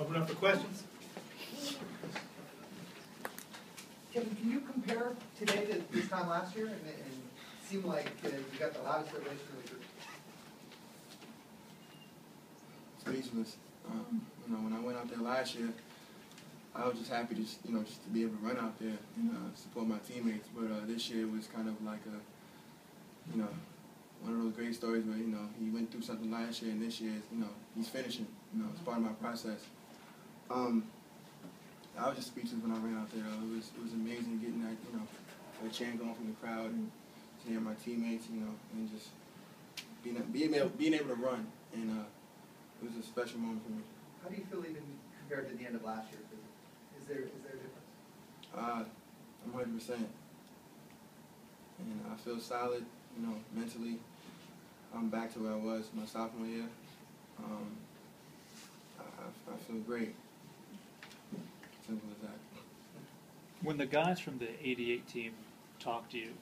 Open up for questions. Kevin, can you compare today to this time last year? And it seemed like you got the loudest relationship with your Speechless. When I went out there last year, I was just happy to, just to be able to run out there and support my teammates. But this year was kind of like one of those great stories where, he went through something last year and this year, he's finishing. It's part of my process. I was just speechless when I ran out there. It was amazing getting that, a chant going from the crowd and seeing my teammates, and just being able to run. And it was a special moment for me. How do you feel even compared to the end of last year? Is there a difference? I'm 100%. And I feel solid, mentally. I'm back to where I was my sophomore year. I feel great. Simple as that. When the guys from the 88 team talk to you,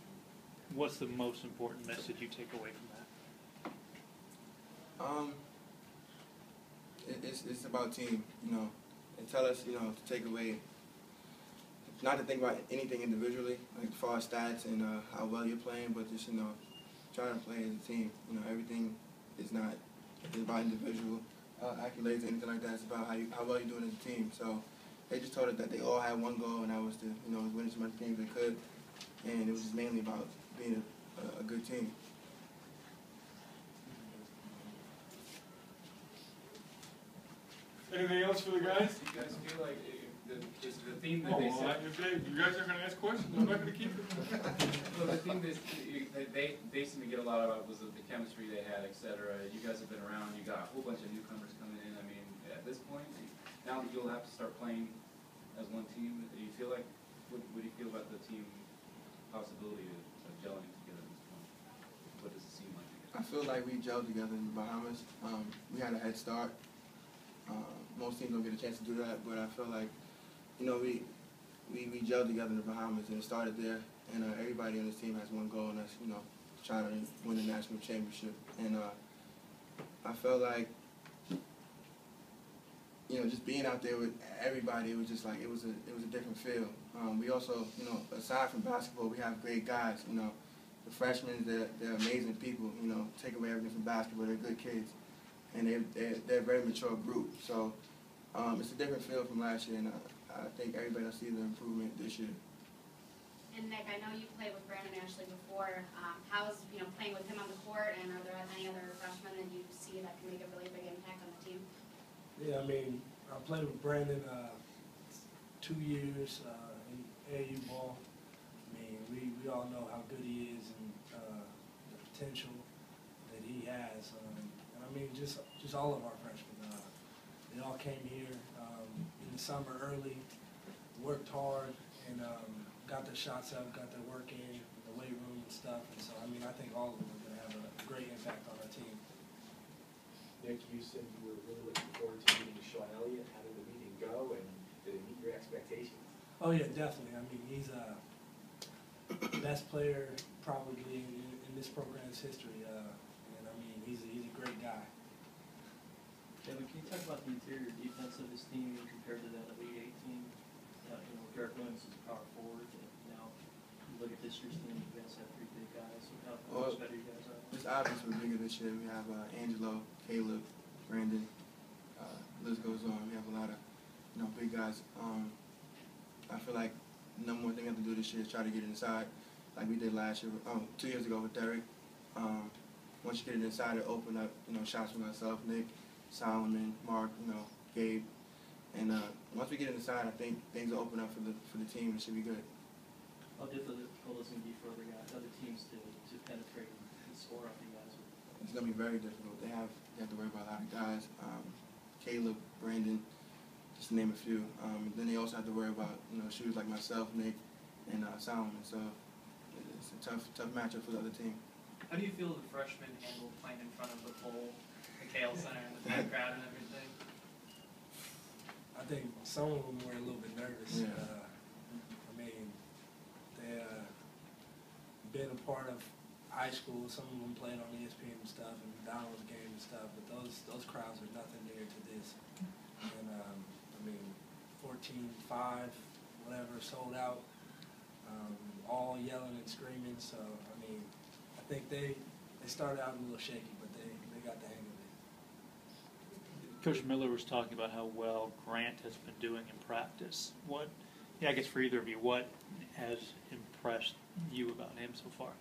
what's the most important message you take away from that? It's about team, and tell us, to take away, not to think about anything individually, like as far as stats and how well you're playing, but just, try to play as a team. Everything is not about individual accolades or anything like that. It's about how well you're doing as a team. So they just told us that they all had one goal, and that was to, win as much games as they could, and it was just mainly about being a good team. Anything else for the guys? Do you guys feel like the theme that they said? You guys are going to ask questions? I'm not going to keep it. Well, the theme that they seem to get a lot about was the chemistry they had, etc. You guys have been around. You got a whole bunch of newcomers coming in. I mean, at this point, now that you'll have to start playing as one team, do you feel like what do you feel about the team possibility of gelling together at this point? What does it seem like? I feel like we gelled together in the Bahamas. We had a head start. Most teams don't get a chance to do that, but I feel like, we gelled together in the Bahamas, and it started there. And everybody on this team has one goal, and that's, trying to win the national championship. And I felt like, just being out there with everybody, it was just like it was a different feel. We also, aside from basketball, we have great guys. The freshmen, they're amazing people. Take away everything from basketball, they're good kids, and they're a very mature group. So it's a different feel from last year, and I think everybody will see the improvement this year. And Nick, I know you played with Brandon Ashley before. How's playing with him on the court, and are there any other freshmen that you see that can make a really big impact on the team? Yeah, I mean, I played with Brandon 2 years in AAU ball. I mean, we all know how good he is and the potential that he has. And I mean, just all of our freshmen. They all came here in the summer early, worked hard, and got their shots up, got their work in, the weight room and stuff. And so, I mean, I think all of them are going to have a great impact on our team. Nick, you said you were really looking forward to meeting Sean Elliott. How did the meeting go, and did it meet your expectations? Oh, yeah, definitely. I mean, he's the best player probably in this program's history. And, I mean, he's a great guy. Kevin, can you talk about the interior defense of this team compared to that Elite 8 team? Derek Williams is a power forward. Now, you look at this year's team, you guys have 3 big guys. So how much better you guys are? It's obvious we're bigger this year. We have Angelo, Caleb, Brandon. List goes on. We have a lot of, big guys. I feel like the number one thing we have to do this year is try to get it inside, like we did last year. 2 years ago with Derek. Once you get it inside, it open up, shots for myself, Nick, Solomon, Mark, Gabe. And once we get it inside, I think things will open up for the team. It should be good. How difficult is it going to be for other teams to penetrate and score off you guys? It's going to be very difficult. They have to worry about a lot of guys. Caleb, Brandon, just to name a few. Then they also have to worry about shooters like myself, Nick, and Solomon. So it's a tough matchup for the other team. How do you feel the freshmen handle playing in front of the pole, the Kale Center, and the big crowd and everything? I think some of them were a little bit nervous. Yeah. I mean, they been a part of high school. Some of them played on ESPN and stuff, and McDonald's game and stuff. But those crowds are nothing near to this. And 5, whatever, sold out, all yelling and screaming. So, I mean, I think they started out a little shaky, but they got the hang of it. Coach Miller was talking about how well Grant has been doing in practice. I guess for either of you, what has impressed you about him so far?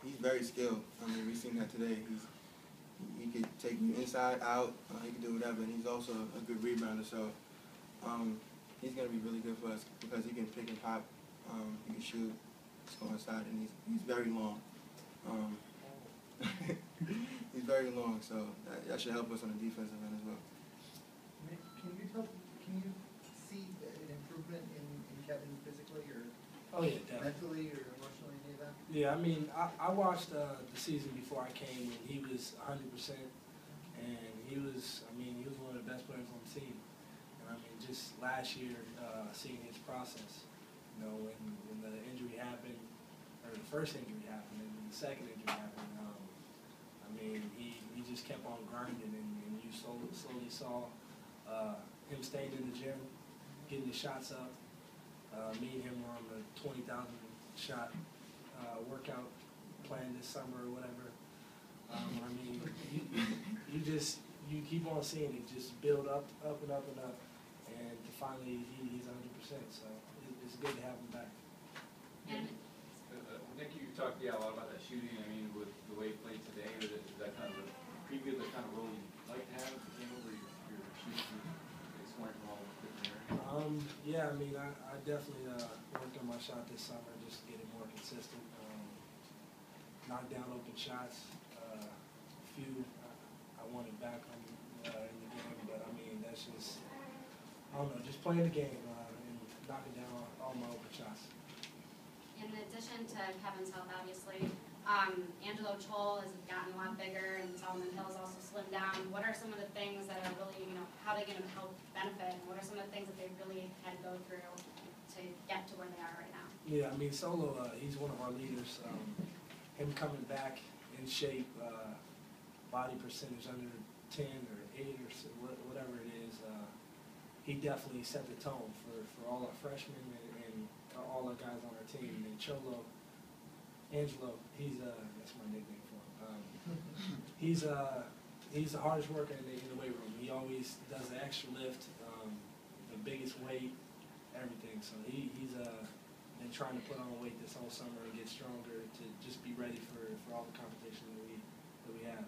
He's very skilled. I mean, we've seen that today. He could take you inside, out. He can do whatever, and he's also a good rebounder. So he's going to be really good for us because he can pick and pop. He can shoot, go inside, and he's very long. He's very long, so that should help us on the defensive end as well. Can you see an improvement in Kevin physically or Oh yeah, definitely. mentally or emotionally, any of that? Yeah, I mean, I watched the season before I came, and he was 100%, and he was one of the best players on the team. And I mean, just last year, seeing his process, you know, when the injury happened, or the first injury happened, and then the second injury happened, I mean, he just kept on grinding, and you slowly saw him staying in the gym, getting his shots up. Me and him were on the 20,000 shot workout plan this summer or whatever. I mean, you keep on seeing it just build up and up and up, and finally he's 100%. So it's good to have him back. And Nick, you talked a lot about that shooting. I mean, with the way he played today, is that kind of a preview of the kind of role you'd like to have if you came over? You're shooting, exploring from all different areas. Yeah, I mean, I definitely worked on my shot this summer just to get it more consistent. Knock down open shots. A few I wanted back on in the game, but I mean, that's just, I don't know, just playing the game and knocking down all my open shots. in addition to Kevin's health, obviously, Angelo Chol has gotten a lot bigger, and Solomon Hill's also slimmed down. What are some of the things that are really, how are they going to help benefit? And what are some of the things that they really had to go through to get to where they are right now? Yeah, I mean, Solo, he's one of our leaders. Him coming back in shape, body percentage under 10 or 8 or so, whatever it is, he definitely set the tone for all our freshmen and all our guys on our team. And Angelo, that's my nickname for him. He's the hardest worker in the weight room. He always does the extra lift, the biggest weight, everything. So he's been trying to put on weight this whole summer and get stronger to just be ready for all the competition that we have.